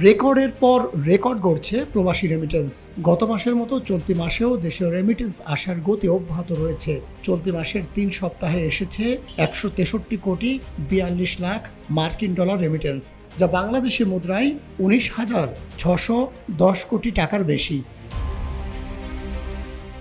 রেকর্ডের পর রেকর্ড গড়ছে প্রবাসী রেমিটেন্স। গত মাসের মতো চলতি মাসেও দেশের রেমিটেন্স আসার গতি অব্যাহত রয়েছে। চলতি মাসের 3 সপ্তাহে এসেছে 163,42,00,000 মার্কিন ডলার রেমিটেন্স, যা বাংলাদেশি মুদ্রায় 19,610 কোটি টাকার বেশি।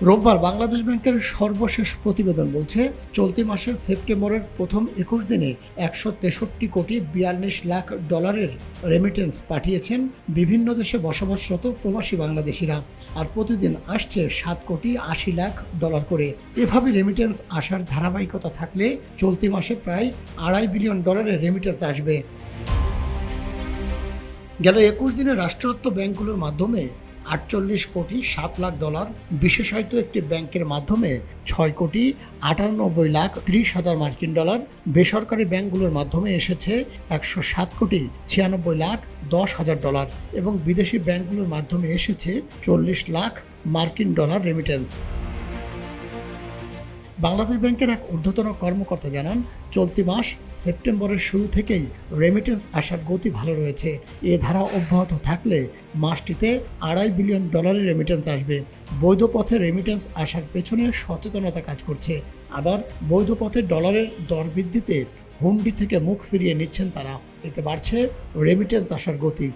রোববার বাংলাদেশ ব্যাংকের সর্বশেষ প্রতিবেদন বলছে, চলতি মাসে সেপ্টেম্বরের প্রথম 21 দিনে 163,42,00,000 ডলারের রেমিটেন্স পাঠিয়েছেন বিভিন্ন দেশে বসবাসরত প্রবাসী বাংলাদেশিরা। আর প্রতিদিন আসছে 7,80,00,000 ডলার করে। এভাবে রেমিটেন্স আসার ধারাবাহিকতা থাকলে চলতি মাসে প্রায় $2.5 বিলিয়ন রেমিটেন্স আসবে। গেল 21 দিনে রাষ্ট্রায়ত্ত ব্যাংকগুলোর মাধ্যমে 48,07,00,000 ডলার, বিশেষায়িত একটি ব্যাংকের মাধ্যমে 6,98,30,000 মার্কিন ডলার, বেসরকারি ব্যাংকগুলোর মাধ্যমে এসেছে 107,96,10,000 ডলার এবং বিদেশি ব্যাংকগুলোর মাধ্যমে এসেছে 40 লাখ মার্কিন ডলার রেমিটেন্স। বাংলাদেশ ব্যাংকের এক ঊর্ধ্বতন কর্মকর্তা জানান, চলতি মাস সেপ্টেম্বরের শুরু থেকেই রেমিটেন্স আসার গতি ভালো রয়েছে। এ ধারা অব্যাহত থাকলে মাসটিতে $2.5 বিলিয়ন রেমিটেন্স আসবে। বৈধ পথে রেমিটেন্স আসার পেছনে সচেতনতা কাজ করছে, আবার বৈধ পথে ডলারের দর বৃদ্ধিতে হুন্ডি থেকে মুখ ফিরিয়ে নিচ্ছেন তারা। এতে বাড়ছে রেমিটেন্স আসার গতি।